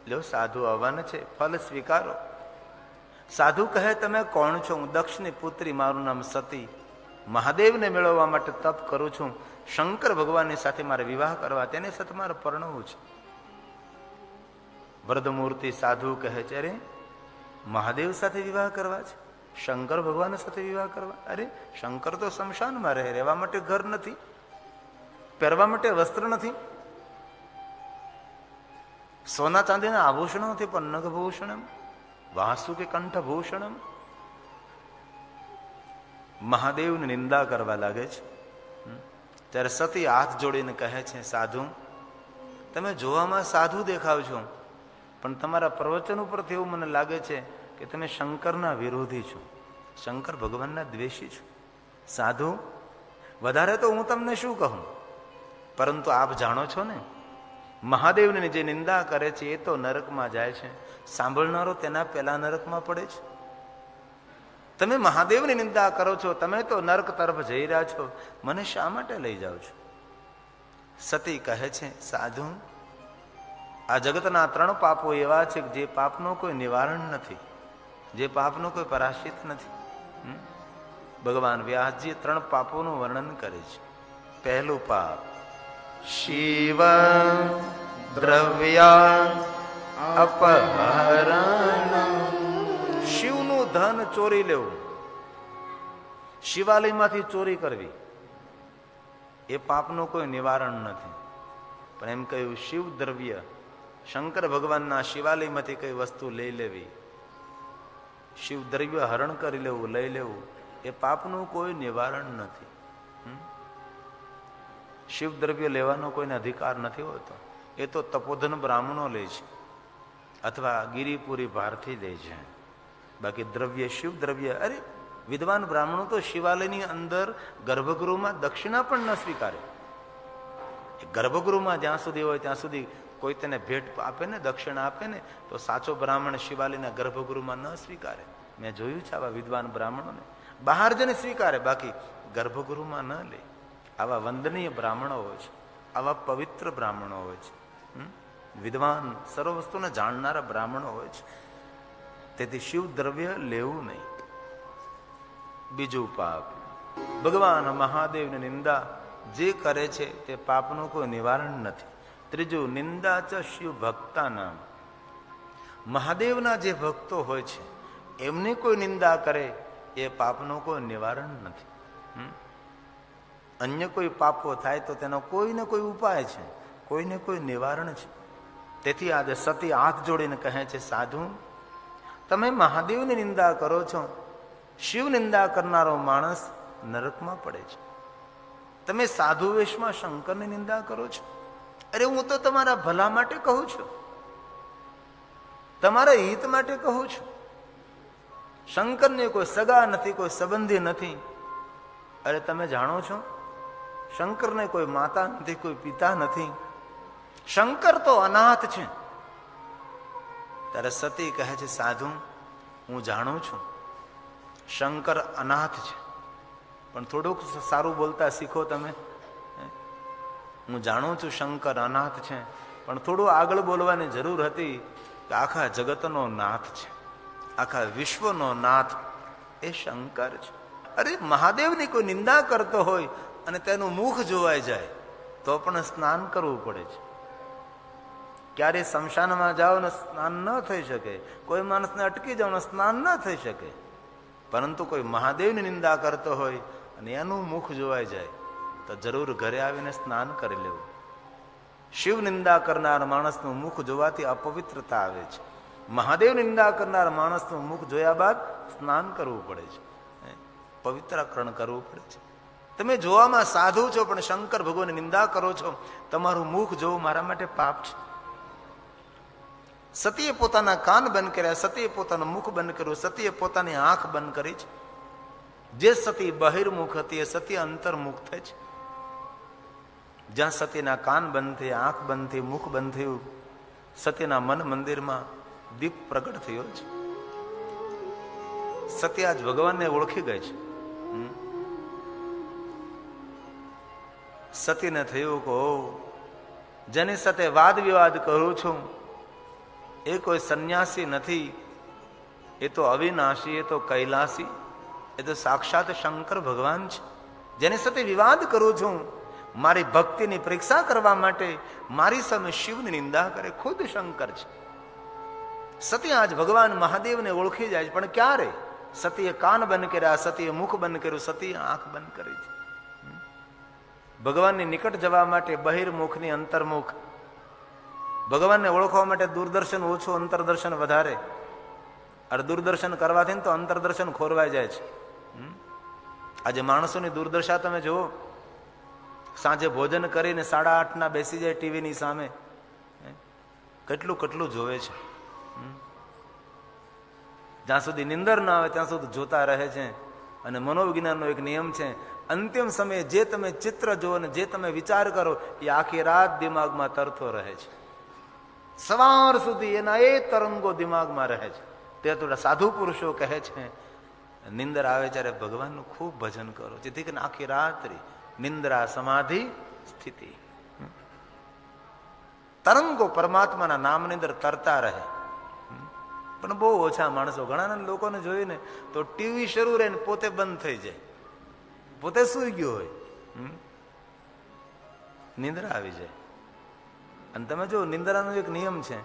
લ્યો સાધુ આવવાના છે, ફલ સ્વીકારો. સાધુ કહે તમે કોણ છો? હું દક્ષની પુત્રી, મારું નામ સતી, મહાદેવને મેળવવા માટે તપ કરું છું. શંકર ભગવાનની સાથે મારે વિવાહ કરવા, તેને સાથે મારે પરણવું છે. વરદમૂર્તિ સાધુ કહે છે, અરે મહાદેવ સાથે વિવાહ કરવા છે, શંકર ભગવાન સાથે વિવાહ કરવા? અરે શંકર તો શમશાનમાં રહે, રહેવા માટે ઘર નથી, પહેરવા માટે વસ્ત્ર નથી, સોના ચાંદીના આભૂષણો નથી, પણ નગભૂષણમ વાસુ કે કંઠભૂષણમ. મહાદેવની નિંદા કરવા લાગે છે. ત્યારે સતી હાથ જોડીને કહે છે, સાધુ તમે જોવામાં સાધુ દેખાવ છો, પણ તમારા પ્રવચન ઉપરથી એવું મને લાગે છે કે તમે શંકરના વિરોધી છો, શંકર ભગવાનના દ્વેષી છો. સાધુ વધારે તો હું તમને શું કહું, પરંતુ આપ જાણો છો ને, મહાદેવની જે નિંદા કરે છે એ તો નરકમાં જાય છે, સાંભળનારો તેના પહેલા નરકમાં પડે છે. તમે મહાદેવની નિંદા કરો છો, તમે તો નરક તરફ જઈ રહ્યા છો, મને શા માટે લઈ જાઓ છો? સતી કહે છે, સાધુ આ જગતના 3 પાપો એવા છે જે પાપનો કોઈ નિવારણ નથી, જે પાપનો કોઈ પરાશ્ચિત નથી. ભગવાન વ્યાસજી 3 પાપોનું વર્ણન કરે છે. પહેલું પાપ શિવ દ્રવ્ય અપહરણ, શિવનું ધન ચોરી લેવું, શિવાલયમાંથી ચોરી કરવી, એ પાપનું કોઈ નિવારણ નથી. પણ એમ કહ્યું શિવ દ્રવ્ય, શંકર ભગવાનના શિવાલયમાંથી કઈ વસ્તુ લઈ લેવી, શિવ દ્રવ્ય હરણ કરી લેવું, લઈ લેવું, એ પાપનું કોઈ નિવારણ નથી. શિવ દ્રવ્ય લેવાનો કોઈને અધિકાર નથી હોતો, એ તો તપોધન બ્રાહ્મણો લે છે અથવા ગિરિપુરી ભારથી દે છે. બાકી દ્રવ્ય, શિવ દ્રવ્ય, અરે વિદ્વાન બ્રાહ્મણો તો શિવાલયની અંદર ગર્ભગૃહમાં દક્ષિણા પણ ન સ્વીકારે. ગર્ભગૃહમાં જ્યાં સુધી હોય ત્યાં સુધી કોઈ તેને ભેટ આપે ને, દક્ષિણા આપે ને, તો સાચો બ્રાહ્મણ શિવાલયના ગર્ભગૃહમાં ન સ્વીકારે. મેં જોયું છે આવા વિદ્વાન બ્રાહ્મણોને, બહાર જઈને સ્વીકારે, બાકી ગર્ભગૃહમાં ન લે. આવા વંદનીય બ્રાહ્મણો હોય છે, આવા પવિત્ર બ્રાહ્મણો હોય છે, વિદ્વાન સર્વ વસ્તુને જાણનારા બ્રાહ્મણો હોય છે. તેથી શિવ દ્રવ્ય લેવું નહીં. બીજું પાપ ભગવાન મહાદેવની નિંદા જે કરે છે તે પાપનું કોઈ નિવારણ નથી. ત્રીજું નિંદા ચ શિવ ભક્તાનામ, મહાદેવના જે ભક્તો હોય છે એમની કોઈ નિંદા કરે એ પાપનું કોઈ નિવારણ નથી. અન્ય કોઈ પાપો થાય તો તેનો કોઈને કોઈ ઉપાય છે, કોઈને કોઈ નિવારણ છે. તેથી આજે સતી હાથ જોડીને કહે છે, સાધુ તમે મહાદેવની નિંદા કરો છો, શિવ નિંદા કરનારો માણસ નરકમાં પડે છે. તમે સાધુ વેશમાં શંકરની નિંદા કરો છો. અરે હું તો તમારા ભલા માટે કહું છું, તમારા હિત માટે કહું છું. શંકરને કોઈ સગા નથી, કોઈ સંબંધી નથી. અરે તમે જાણો છો શંકરને કોઈ માતા નથી, કોઈ પિતા નથી, શંકર તો અનાથ છે. ત્યારે સતી કહે છે, સાધુ હું જાણું છું શંકર અનાથ છે, પણ થોડુંક સારું બોલતા શીખો તમે. હું જાણું છું શંકર અનાથ છે, પણ થોડું આગળ બોલવાની જરૂર હતી કે આખા જગતનો નાથ છે, આખા વિશ્વનો નાથ એ શંકર છે. અરે મહાદેવની કોઈ નિંદા કરતો હોય અને તેનું મુખ જોવાઈ જાય તો પણ સ્નાન કરવું પડે છે. ક્યારે શમશાનમાં જાઓ ને સ્નાન ન થઈ શકે, કોઈ માણસને અટકી જાઓ ને સ્નાન ન થઈ શકે, પરંતુ કોઈ મહાદેવની નિંદા કરતો હોય અને એનું મુખ જોવાઈ જાય તો જરૂર ઘરે આવીને સ્નાન કરી લેવું. શિવ નિંદા કરનાર માણસનું મુખ જોવાથી અપવિત્રતા આવે છે. મહાદેવ નિંદા કરનાર માણસનું મુખ જોયા બાદ સ્નાન કરવું પડે છે, પવિત્રકરણ કરવું પડે છે. તમે જોવામાં સાધુ છો પણ શંકર ભગવાનની નિંદા કરો છો, તમારું મુખ જોવું મારા માટે પાપ છે. સતીએ પોતાના કાન બંધ કર્યા, સતીએ પોતાનું મુખ બંધ કર્યું, સતીએ પોતાની આંખ બંધ કરી છે. જે સતી બહિર્મુખ હતી એ સતી અંતર્મુખ થઈ છે. જ્યાં સતીના કાન બંધ થઈ, આંખ બંધ થઈ, મુખ બંધ થયું, સતીના મન મંદિરમાં દીપ પ્રગટ થયો છે. સતી આજ ભગવાનને ઓળખી ગઈ છે. સતીને થયું કે જેની સાથે વાદ વિવાદ કરું છું એ કોઈ સંન્યાસી નથી, એ તો અવિનાશી, એ તો કૈલાસી, એ તો સાક્ષાત શંકર ભગવાન છે. જેની સાથે વિવાદ કરું છું, મારી ભક્તિની પરીક્ષા કરવા માટે મારી સામે શિવની નિંદા કરે, ખુદ શંકર છે. સતી આજ ભગવાન મહાદેવને ઓળખી જાય છે, પણ ક્યારે? સતીએ કાન બંધ કર્યા, સતીએ મુખ બંધ કર્યું, સતીએ આંખ બંધ કરી છે. ભગવાનની નિકટ જવા માટે બહિર્મુખની અંતર્મુખ, ભગવાનને ઓળખવા માટે દૂરદર્શન ઓછું, અંતરદર્શન વધારે. અરે દૂરદર્શન કરવાથી તો અંતરદર્શન ખોરવાઈ જાય છે. આજે માણસોની દુર્દશા તમે જુઓ, સાંજે ભોજન કરીને 8:30 બેસી જાય ટીવીની સામે, કેટલું કેટલું જોવે છે. જ્યાં સુધી નિંદર ના આવે ત્યાં સુધી જોતા રહે છે. અને મનોવિજ્ઞાનનો એક નિયમ છે, અંતિમ સમયે જે તમે ચિત્ર જુઓ ને જે તમે વિચાર કરો એ આખી રાત દિમાગમાં તરતો રહે છે. સવાર સુધી એના એ તરંગો દિમાગમાં રહે છે. તે થોડા સાધુ પુરુષો કહે છે, નિંદર આવે ત્યારે ભગવાનનું ખૂબ ભજન કરો, જેથી કરીને આખી રાત્રિ નિંદ્રા સમાધિ સ્થિતિ તરંગો પરમાત્માના નામની અંદર તરતા રહે. પણ બહુ ઓછા માણસો, ઘણા લોકોને જોઈને તો ટીવી શરૂ રહે ને પોતે બંધ થઈ જાય, પોતે સૂઈ ગયો હોય, નિંદ્રા આવી જાય. અને તમે જો નિંદ્રાનો એક નિયમ છે,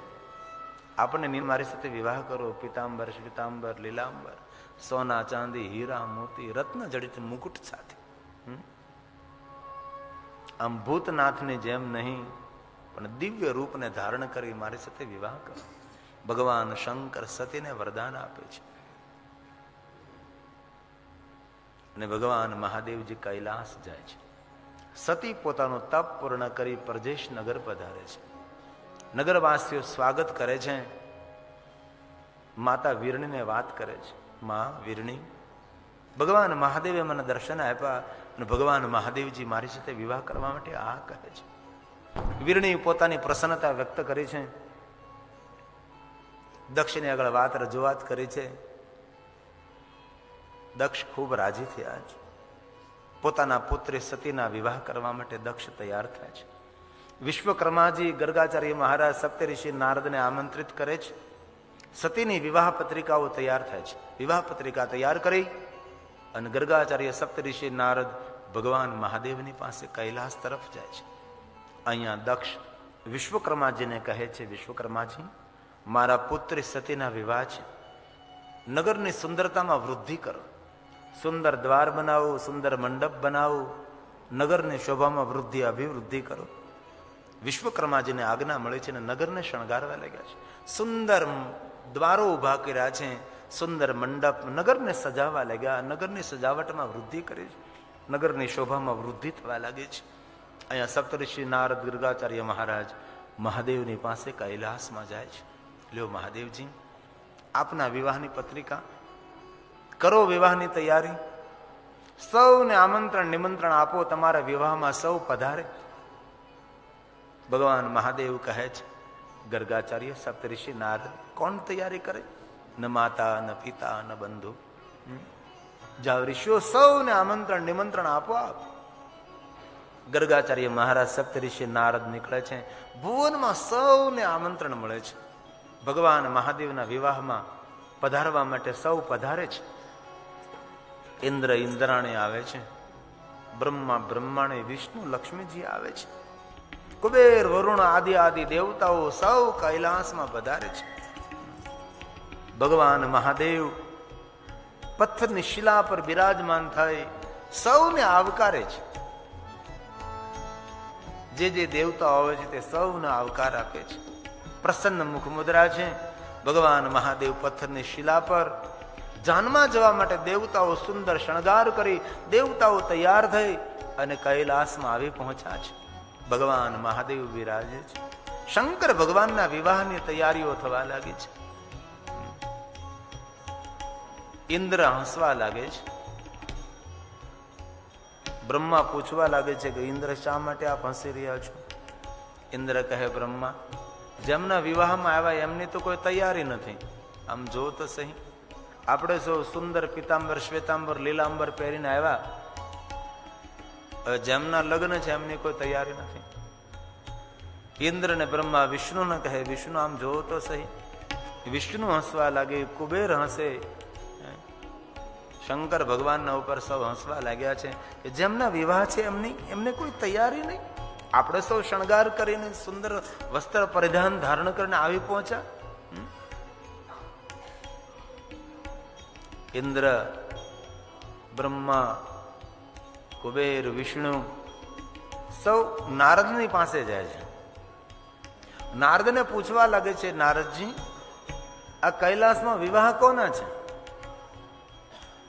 આપણને મારી સાથે વિવાહ કરો, પિતાંબર શ્વેતાંબર લીલાંબર, સોના ચાંદી હીરા મોતી રત્ન જડિત મુકુટ સાથે, આમ ભૂતનાથની જેમ નહીં પણ દિવ્ય રૂપને ધારણ કરી મારી સાથે વિવાહ કરો. ભગવાન શંકર સતીને વરદાન આપે છે. અને ભગવાન મહાદેવજી કૈલાસ જાય છે. સતી પોતાનું તપ પૂર્ણ કરી પરજેશ નગર પધારે છે. નગરવાસીઓ સ્વાગત કરે છે. માતા વીરણીને વાત કરે છે, માં વીરણી, ભગવાન મહાદેવે મને દર્શન આપ્યા અને ભગવાન મહાદેવજી મારી સાથે વિવાહ કરવા માટે આ કહે છે. વીરણી પોતાની પ્રસન્નતા વ્યક્ત કરી છે. દક્ષની આગળ વાત રજૂઆત કરી છે. દક્ષ ખૂબ રાજી થયા છે. પોતાના પુત્રી સતીના વિવાહ કરવા માટે દક્ષ તૈયાર થાય છે. વિશ્વકર્માજી ગર્ગાચાર્ય મહારાજ સપ્તઋષિ નારદને આમંત્રિત કરે છે. સતીની વિવાહ પત્રિકાઓ તૈયાર થાય છે. વિવાહ પત્રિકા તૈયાર કરી અને ગર્ગાચાર્ય સપ્તઋષિ નારદ ભગવાન મહાદેવની પાસે કૈલાસ તરફ જાય છે. અહીંયા દક્ષ વિશ્વકર્માજીને કહે છે, વિશ્વકર્માજી, મારા પુત્રી સતીના વિવાહ છે, નગરની સુંદરતામાં વૃદ્ધિ કરો, સુંદર દ્વાર બનાવો, સુંદર મંડપ બનાવો, નગરની શોભામાં વૃદ્ધિ અભિવૃદ્ધિ કરો. વિશ્વકર્માજીને આજ્ઞા મળે છે અને નગરને શણગારવા લાગ્યા છે. સુંદર દ્વારો ઉભા કર્યા છે, સુંદર મંડપ, નગરને સજાવવા લાગ્યા, નગરની સજાવટમાં વૃદ્ધિ કરી છે, નગરની શોભામાં વૃદ્ધિ થવા લાગે છે. અહીંયા સપ્તઋષિ નારદ ગર્ગાચાર્ય મહારાજ મહાદેવની પાસે કૈલાસમાં જાય છે. લ્યો મહાદેવજી, આપના વિવાહની પત્રિકા, કરો વિવાહની તૈયારી, સૌને આમંત્રણ નિમંત્રણ આપો, તમારા વિવાહમાં સૌ પધારે. ભગવાન મહાદેવ કહે છે, ગર્ગાચાર્ય સપ્તઋષિ નારદ, કોણ તૈયારી કરે? ન માતા, ન પિતા, ન બંધુ. જાઓ ઋષિઓ, સૌને આમંત્રણ નિમંત્રણ આપો. આપ ગર્ગાચાર્ય મહારાજ સપ્તઋષિ નારદ નીકળે છે. ભુવનમાં સૌને આમંત્રણ મળે છે. ભગવાન મહાદેવના વિવાહમાં પધારવા માટે સૌ પધારે છે. ઇન્દ્ર ઇન્દ્રાણી આવે છે, બ્રહ્મા બ્રહ્માણી, વિષ્ણુ લક્ષ્મીજી આવે છે, કુબેર વરુણ આદિ આદિ દેવતાઓ સૌ કૈલાસમાં પધારે છે. ભગવાન મહાદેવ પથ્થરની શિલા પર બિરાજમાન થઈ સૌને આવકારે છે. જે જે દેવતાઓ આવે છે તે સૌને આવકાર આપે છે. પ્રસન્ન મુખ મુદ્રા છે. ભગવાન મહાદેવ પથ્થરની શિલા પર જાનમાં જવા માટે દેવતાઓ સુંદર શણગાર કરી, દેવતાઓ તૈયાર થઈ અને કૈલાસમાં આવી પહોંચ્યા છે. ભગવાન મહાદેવ બિરાજે છે. શંકર ભગવાનના વિવાહની તૈયારીઓ થવા લાગી છે. ઇન્દ્ર હસવા લાગે છે. બ્રહ્મા પૂછવા લાગે છે કે ઇન્દ્ર શા માટે આપ હસી રહ્યા છો? ઇન્દ્ર કહે, બ્રહ્મા, જેમના વિવાહમાં આવ્યા એમની તો કોઈ તૈયારી નથી. આમ જો તો સહી, આપણે સૌ સુંદર પિતાંબર શ્વેતાંબર લીલાંબર પહેરીને આવ્યા, જેમના લગ્ન છે એમની કોઈ તૈયારી નથી. ઇન્દ્ર ને બ્રહ્મા વિષ્ણુને કહે, વિષ્ણુ આમ જોવો તો સહી. વિષ્ણુ હસવા લાગે, કુબેર હસે, શંકર ભગવાનના ઉપર સૌ હસવા લાગ્યા છે કે જેમના વિવાહ છે એમને કોઈ તૈયારી નહીં. આપણે સૌ શણગાર કરીને સુંદર વસ્ત્ર પરિધાન ધારણ કરીને આવી પહોંચ્યા. ઇન્દ્ર, બ્રહ્મા, કુબેર, વિષ્ણુ સૌ નારદની પાસે જાય છે. નારદને પૂછવા લાગે છે, નારદજી આ કૈલાસમાં વિવાહ કોના છે?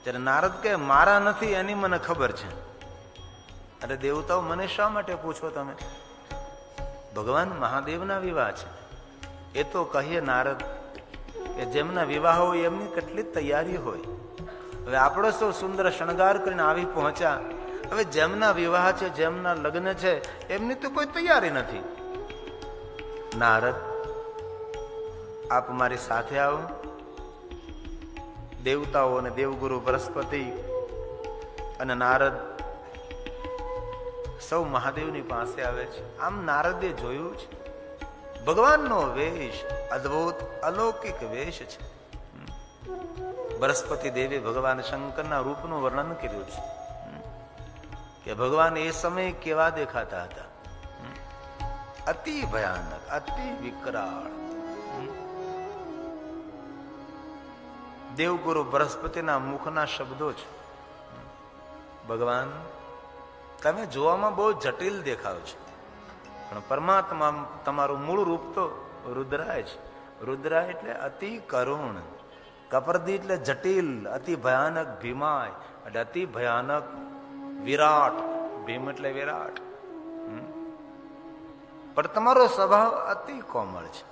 ત્યારે નારદ કે મારા નથી, એની મને ખબર છે. અરે દેવતાઓ, મને શા માટે પૂછો તમે? ભગવાન મહાદેવના વિવાહ છે. એ તો કહીએ નારદ કે જેમના વિવાહ હોય એમની કેટલી તૈયારી હોય. હવે આપણો સૌ સુંદર શણગાર કરીને આવી પહોંચ્યા. હવે જેમના વિવાહ છે, જેમના લગ્ન છે, એમની તો કોઈ તૈયારી નથી. નારદ, આપ મારી સાથે આવો. દેવતાઓ અને દેવગુરુ બૃહસ્પતિ અને નારદ સૌ મહાદેવની પાસે આવે છે. આમ નારદે જોયું છે ભગવાનનો વેશ અદ્ભુત અલૌકિક વેશ છે. બૃહસ્પતિ દેવે ભગવાન શંકરના રૂપનું વર્ણન કર્યું છે કે ભગવાન એ સમયે કેવા દેખાતા હતા. અતિ ભયાનક, અતિ વિકરાળ. દેવગુરુ બૃહસ્પતિના મુખના શબ્દો છે, ભગવાન તમે જોવામાં બહુ જટિલ દેખાવ છો, પણ પરમાત્મા તમારું મૂળ રૂપ તો રુદ્રાય છે. રુદ્રાય એટલે અતિ કરુણ, કપરદી એટલે જટિલ, અતિ ભયાનક ભીમાય એટલે અતિ ભયાનક વિરાટ. ભીમ એટલે વિરાટ. પણ તમારો સ્વભાવ અતિ કોમળ છે.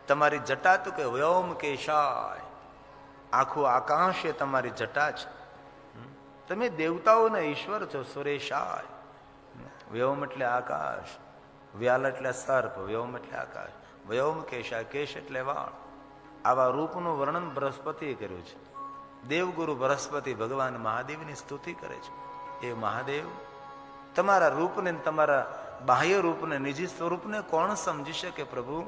તમારી જટા તો કે વ્યોમ કેશાય, આખું આકાશ એ તમારી જટા છે. તમે દેવતાઓના ઈશ્વર છો. સુરેશાય, વ્યોમ એટલે આકાશ, વ્યાલ એટલે સર્પ, વ્યોમ એટલે આકાશ, વ્યોમ કેશાય, કેશ એટલે વાળ. આવા રૂપનું વર્ણન બૃહસ્પતિએ કર્યું છે. દેવગુરુ બૃહસ્પતિ ભગવાન મહાદેવની સ્તુતિ કરે છે. એ મહાદેવ, તમારા રૂપને, તમારા બાહ્ય રૂપને, નિજી સ્વરૂપને કોણ સમજી શકે પ્રભુ?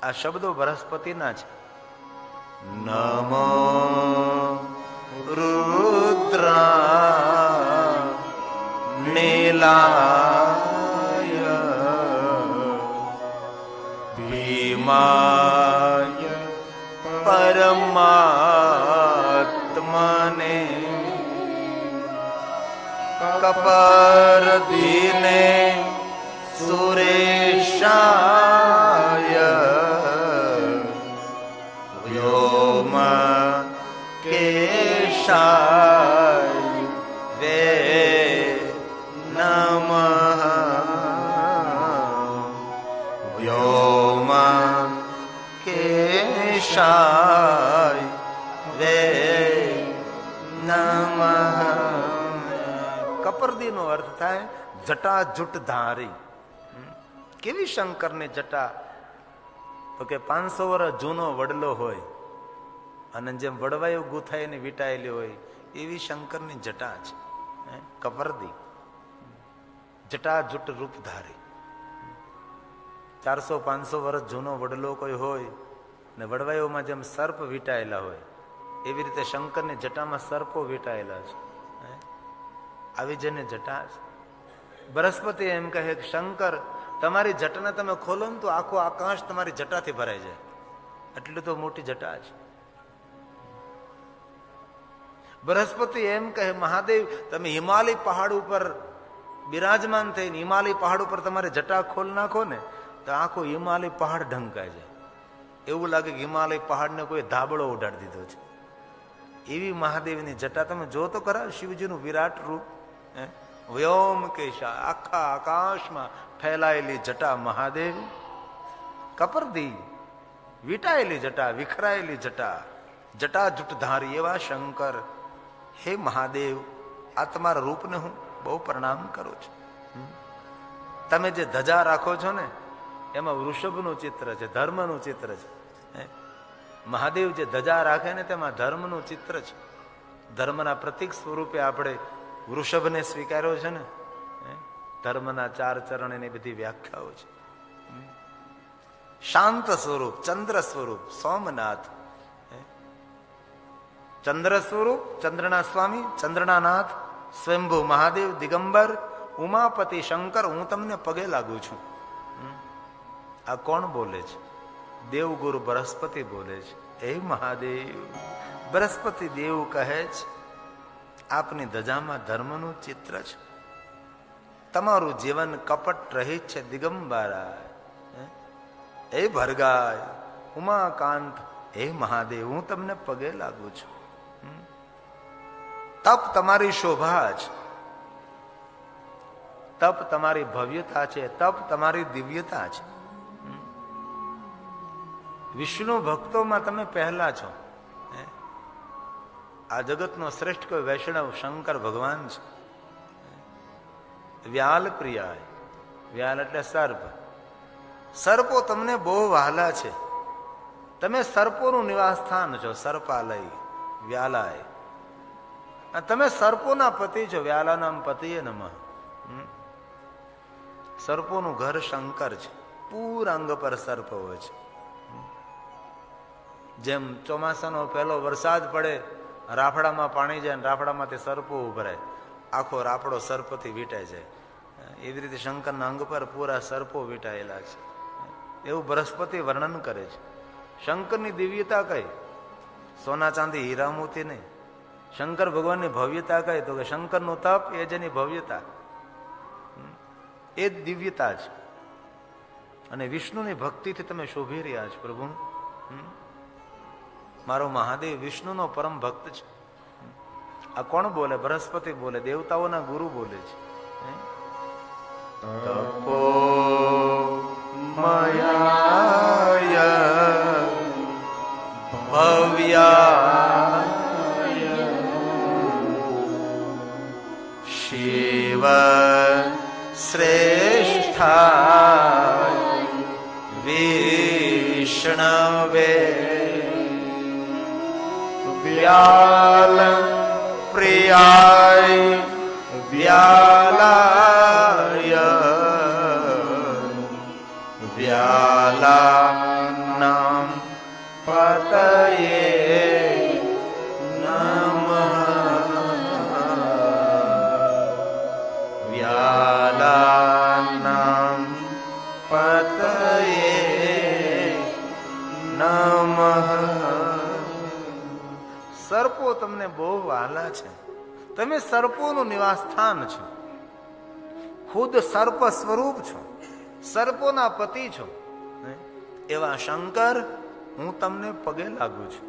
આ શબ્દો બૃહસ્પતિના છે. નમો રુદ્રા નીલાય ભીમાય પરમાત્મને કપરદીને સુરેશાય વ્યોમ કેશાય વે નમઃ વ્યોમ કેશાય વે નમઃ. કપરદી નો અર્થ થાય જટા જૂટ ધારી. કેવી શંકરની જટા? તો કે 500 વર્ષ જૂનો વડલો હોય અને જેમ વડવાયું ગૂંથાઈને વીંટાયેલી હોય એવી શંકરની જટા છે. કપરદી, જટા જૂટ રૂપધારી. 400-500 વર્ષ જૂનો વડલો કોઈ હોય ને વડવાયોમાં જેમ સર્પ વીંટાયેલા હોય એવી રીતે શંકરની જટામાં સર્પો વીંટાયેલા છે. આવી જેને જટા છે. બૃહસ્પતિ એમ કહે કે શંકર, તમારી જટાને તમે ખોલો ને તો આખો આકાશ તમારી જટાથી ભરાઈ જાય. એટલી તો મોટી જટા છે. બૃહસ્પતિ એમ કહે મહાદેવ, તમે હિમાલય પહાડ ઉપર બિરાજમાન થઈને હિમાલય પહાડ ઉપર તમારે જટા ખોલ નાખો ને તો આખો હિમાલય પહાડ ઢંકાઈ જાય. એવું લાગે કે હિમાલય પહાડને કોઈ ધાબળો ઉડાડી દીધો છે. એવી મહાદેવની જટા તમે જો તો ખરા. શિવજીનું વિરાટ રૂપ, વ્યોમ કેશા, આખા આકાશમાં ફેલાયેલી જટા મહાદેવ. કપરદી, વીંટાયેલી જટા, વિખરાયેલી જટા, જટા જૂટધારી એવા શંકર. હે મહાદેવ, આ તમારા રૂપને હું બહુ પ્રણામ કરું છું. તમે જે ધજા રાખો છો ને એમાં વૃષભનું ચિત્ર છે, ધર્મનું ચિત્ર છે. મહાદેવ જે ધજા રાખે ને તેમાં ધર્મનું ચિત્ર છે. ધર્મના પ્રતીક સ્વરૂપે આપણે વૃષભને સ્વીકાર્યો છે ને. ધર્મના 4 ચરણ એની બધી વ્યાખ્યાઓ છે. શાંત સ્વરૂપ, ચંદ્ર સ્વરૂપ સોમનાથ. ચંદ્ર સ્વરૂપ, ચંદ્રના સ્વામી, ચંદ્રના નાથ, સ્વયંભુ મહાદેવ, દિગંબર, ઉમાપતિ શંકર, હું તમને પગે લાગુ છું. આ કોણ બોલે છે? દેવગુરુ બૃહસ્પતિ બોલે છે. હે મહાદેવ, બૃહસ્પતિ દેવ કહે છે આપની ધજામાં ધર્મનું ચિત્ર છે, તમારું જીવન કપટ રહિત છે દિગંબરા. હે ભરગાય, ઉમાકાંત, હે મહાદેવ, હું તમને પગે લાગુ છું. તપ તમારી શોભા છે, તપ તમારી ભવ્યતા છે, તપ તમારી દિવ્યતા છે. વિષ્ણુ ભક્તોમાં તમે પહેલા છો. આ જગતનો શ્રેષ્ઠ કોઈ વૈષ્ણવ શંકર ભગવાન છે. વ્યાલ પ્રિયાય, વ્યાલ એટલે સર્પ. સર્પો તમને બહુ વહાલા છે, તમે સર્પોનું નિવાસ સ્થાન છો. સર્પાલય, વ્યાલાય, તમે સર્પોના પતિ છો. વ્યાલાનામ પતિએ નમઃ. સર્પોનું ઘર શંકર છે, પૂર અંગ પર સર્પ હોય છે. જેમ ચોમાસાનો પહેલો વરસાદ પડે, રાફડામાં પાણી જાય ને રાફડામાંથી સર્પો ઉભરાય, આખો રાફડો સર્પથી વીંટાઈ જાય. એવી રીતે શંકરના અંગ પર પૂરા સર્પો વીંટાયેલા છે. એવું બૃહસ્પતિ વર્ણન કરે છે. શંકરની દિવ્યતા કઈ? સોના ચાંદી હીરા મોતી નહીં. શંકર ભગવાનની ભવ્યતા કઈ? તો કે શંકરનું તપ એ જેની ભવ્યતા, એ જ દિવ્યતા છે. અને વિષ્ણુની ભક્તિથી તમે શોભી રહ્યા છો. પ્રભુ, મારો મહાદેવ વિષ્ણુનો પરમ ભક્ત છે. આ કોણ બોલે? બૃહસ્પતિ બોલે, દેવતાઓના ગુરુ બોલે છે. તપો મયાય ભવ્યાય શિવ શ્રેષ્ઠાય વિષ્ણવે વ્યાલ પ્રિયાય વ્યાલાય વ્યાલાનામ પતયે નમઃ. વ્યાલાનામ પતયે નમઃ. સર્પો તમને બહુ વહાલા છે, તમે સર્પોનું નિવાસ સ્થાન છો. ખુદ સર્પ સ્વરૂપ છો, સર્પોના પતિ છો. એવા શંકર, હું તમને પગે લાગુ છું.